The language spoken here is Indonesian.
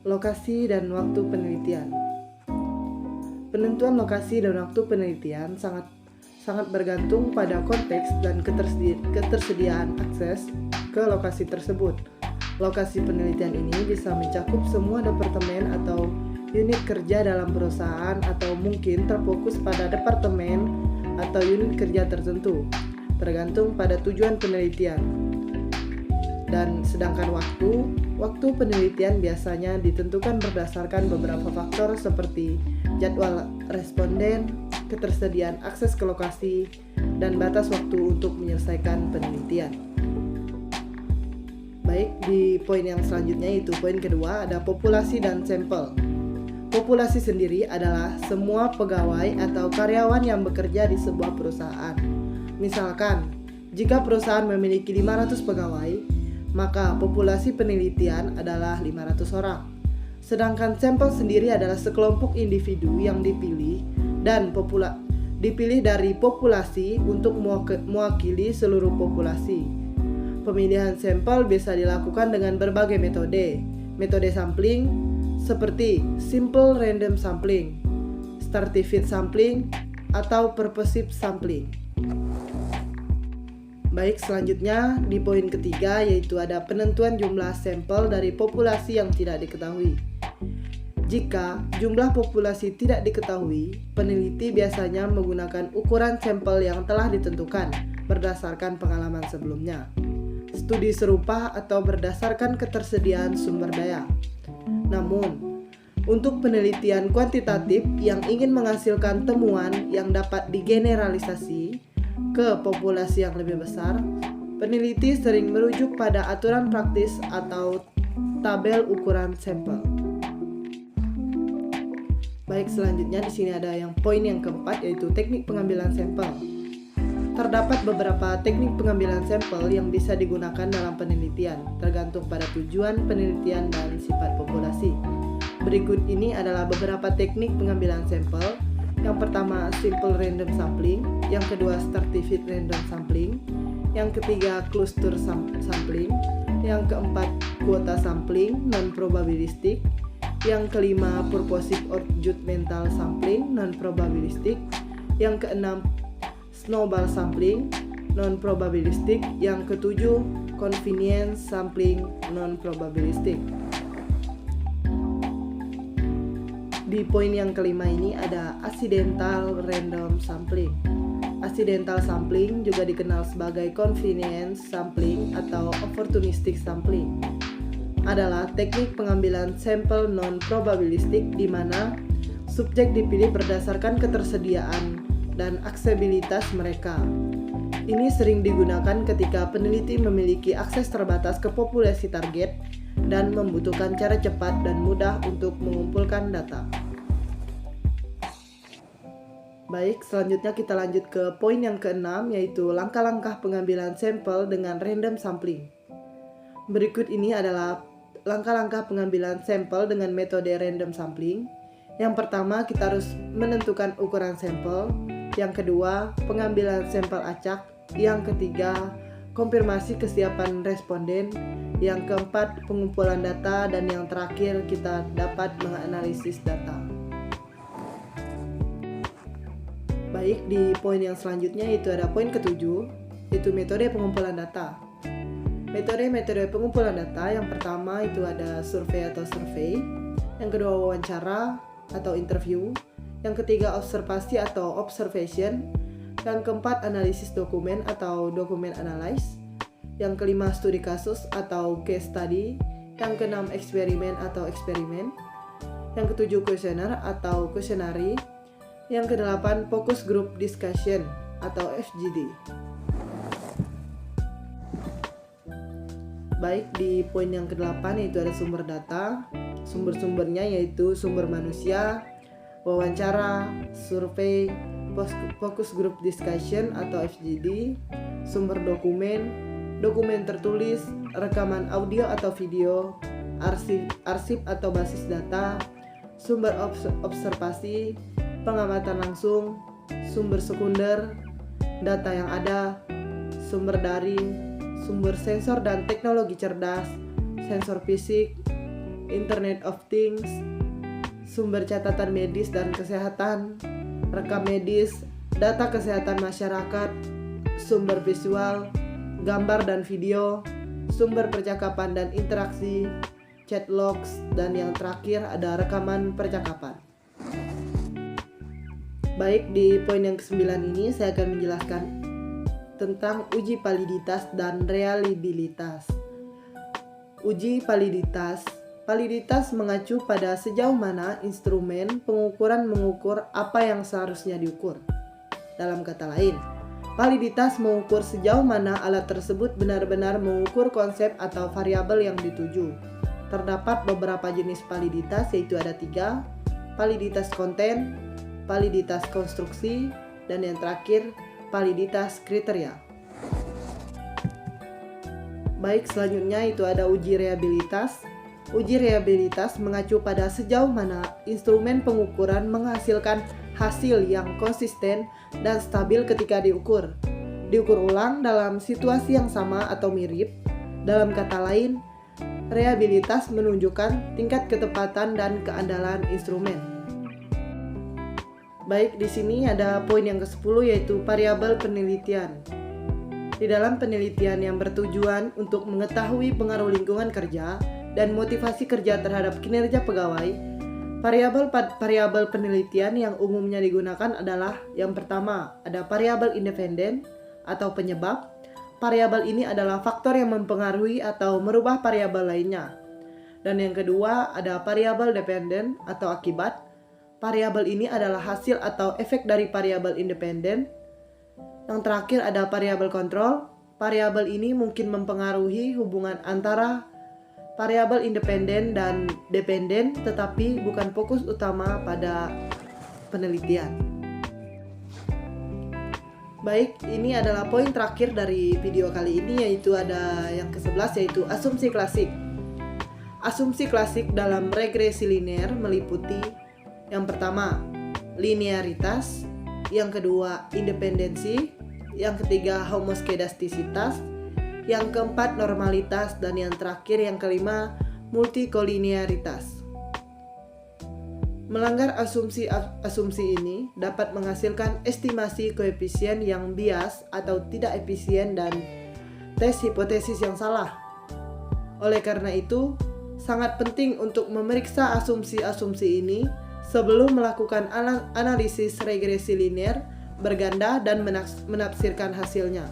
Lokasi dan waktu penelitian. Penentuan lokasi dan waktu penelitian sangat bergantung pada konteks dan ketersediaan akses ke lokasi tersebut. Lokasi penelitian ini bisa mencakup semua departemen atau unit kerja dalam perusahaan, atau mungkin terfokus pada departemen atau unit kerja tertentu, tergantung pada tujuan penelitian. Dan sedangkan waktu penelitian biasanya ditentukan berdasarkan beberapa faktor seperti jadwal responden, ketersediaan akses ke lokasi, dan batas waktu untuk menyelesaikan penelitian. Baik, di poin yang selanjutnya, yaitu poin kedua, ada populasi dan sampel. Populasi sendiri adalah semua pegawai atau karyawan yang bekerja di sebuah perusahaan. Misalkan, jika perusahaan memiliki 500 pegawai, maka populasi penelitian adalah 500 orang. Sedangkan sampel sendiri adalah sekelompok individu yang dipilih dari populasi untuk mewakili seluruh populasi. Pemilihan sampel bisa dilakukan dengan berbagai metode. Metode sampling seperti simple random sampling, stratified sampling, atau purposive sampling. Baik, selanjutnya di poin ketiga, yaitu ada penentuan jumlah sampel dari populasi yang tidak diketahui. Jika jumlah populasi tidak diketahui, peneliti biasanya menggunakan ukuran sampel yang telah ditentukan berdasarkan pengalaman sebelumnya, studi serupa, atau berdasarkan ketersediaan sumber daya. Namun, untuk penelitian kuantitatif yang ingin menghasilkan temuan yang dapat digeneralisasi ke populasi yang lebih besar, peneliti sering merujuk pada aturan praktis atau tabel ukuran sampel. Baik, selanjutnya di sini ada poin yang keempat, yaitu teknik pengambilan sampel. Terdapat beberapa teknik pengambilan sampel yang bisa digunakan dalam penelitian, tergantung pada tujuan penelitian dan sifat populasi. Berikut ini adalah beberapa teknik pengambilan sampel. Yang pertama, simple random sampling. Yang kedua, stratified random sampling. Yang ketiga, cluster sampling. Yang keempat, kuota sampling non-probabilistik. Yang kelima, purposive or judgmental sampling non-probabilistik. Yang keenam, snowball sampling non-probabilistik. Yang ketujuh, convenience sampling non-probabilistik. Di poin yang kelima ini ada accidental random sampling. Accidental sampling juga dikenal sebagai convenience sampling atau opportunistic sampling. Adalah teknik pengambilan sampel non-probabilistik di mana subjek dipilih berdasarkan ketersediaan dan aksesibilitas mereka. Ini sering digunakan ketika peneliti memiliki akses terbatas ke populasi target dan membutuhkan cara cepat dan mudah untuk mengumpulkan data. Baik, selanjutnya kita lanjut ke poin yang keenam, yaitu langkah-langkah pengambilan sampel dengan random sampling. Berikut ini adalah langkah-langkah pengambilan sampel dengan metode random sampling. Yang pertama, kita harus menentukan ukuran sampel. Yang kedua, pengambilan sampel acak. Yang ketiga, konfirmasi kesiapan responden. Yang keempat, pengumpulan data. Dan yang terakhir, kita dapat menganalisis data. Baik, di poin yang selanjutnya itu ada poin ketujuh, yaitu metode pengumpulan data. Metode pengumpulan data yang pertama itu ada survei atau survei. Yang kedua, wawancara atau interview. Yang ketiga, observasi atau observation. Yang keempat, analisis dokumen atau dokumen analyze. Yang kelima, studi kasus atau case study. Yang keenam, eksperimen atau eksperimen. Yang ketujuh, kuesioner atau questionnaire. Yang kedelapan, focus group discussion atau FGD. Baik, di poin yang kedelapan yaitu ada sumber data. Sumber-sumbernya yaitu sumber manusia, wawancara, survei, focus group discussion atau FGD, sumber dokumen tertulis, rekaman audio atau video, arsip atau basis data, sumber observasi, pengamatan langsung, sumber sekunder, data yang ada, sumber daring, sumber sensor dan teknologi cerdas, sensor fisik, Internet of Things, sumber catatan medis dan kesehatan, rekam medis, data kesehatan masyarakat, sumber visual, gambar dan video, sumber percakapan dan interaksi, chat logs, dan yang terakhir ada rekaman percakapan. Baik, di poin yang ke-9 ini saya akan menjelaskan tentang uji validitas dan reliabilitas. Uji validitas mengacu pada sejauh mana instrumen pengukuran mengukur apa yang seharusnya diukur. Dalam kata lain, validitas mengukur sejauh mana alat tersebut benar-benar mengukur konsep atau variabel yang dituju. Terdapat beberapa jenis validitas, yaitu ada 3, validitas konten, validitas konstruksi, dan yang terakhir, validitas kriteria. Baik, selanjutnya itu ada uji reliabilitas. Uji reliabilitas mengacu pada sejauh mana instrumen pengukuran menghasilkan hasil yang konsisten dan stabil ketika diukur. Diukur ulang dalam situasi yang sama atau mirip. Dalam kata lain, reliabilitas menunjukkan tingkat ketepatan dan keandalan instrumen. Baik, di sini ada poin yang ke-10, yaitu variabel penelitian. Di dalam penelitian yang bertujuan untuk mengetahui pengaruh lingkungan kerja dan motivasi kerja terhadap kinerja pegawai, variabel penelitian yang umumnya digunakan adalah yang pertama, ada variabel independen atau penyebab. Variabel ini adalah faktor yang mempengaruhi atau merubah variabel lainnya. Dan yang kedua, ada variabel dependen atau akibat. Variabel ini adalah hasil atau efek dari variabel independen. Yang terakhir ada variabel kontrol. Variabel ini mungkin mempengaruhi hubungan antara variabel independen dan dependen, tetapi bukan fokus utama pada penelitian. Baik, ini adalah poin terakhir dari video kali ini, yaitu ada yang ke-11, yaitu asumsi klasik. Asumsi klasik dalam regresi linear meliputi yang pertama, linearitas, yang kedua, independensi, yang ketiga, homoskedastisitas, yang keempat, normalitas, dan yang terakhir, yang kelima, multikolinearitas. Melanggar asumsi ini dapat menghasilkan estimasi koefisien yang bias atau tidak efisien dan tes hipotesis yang salah. Oleh karena itu, sangat penting untuk memeriksa asumsi-asumsi ini sebelum melakukan analisis regresi linear berganda dan menafsirkan hasilnya.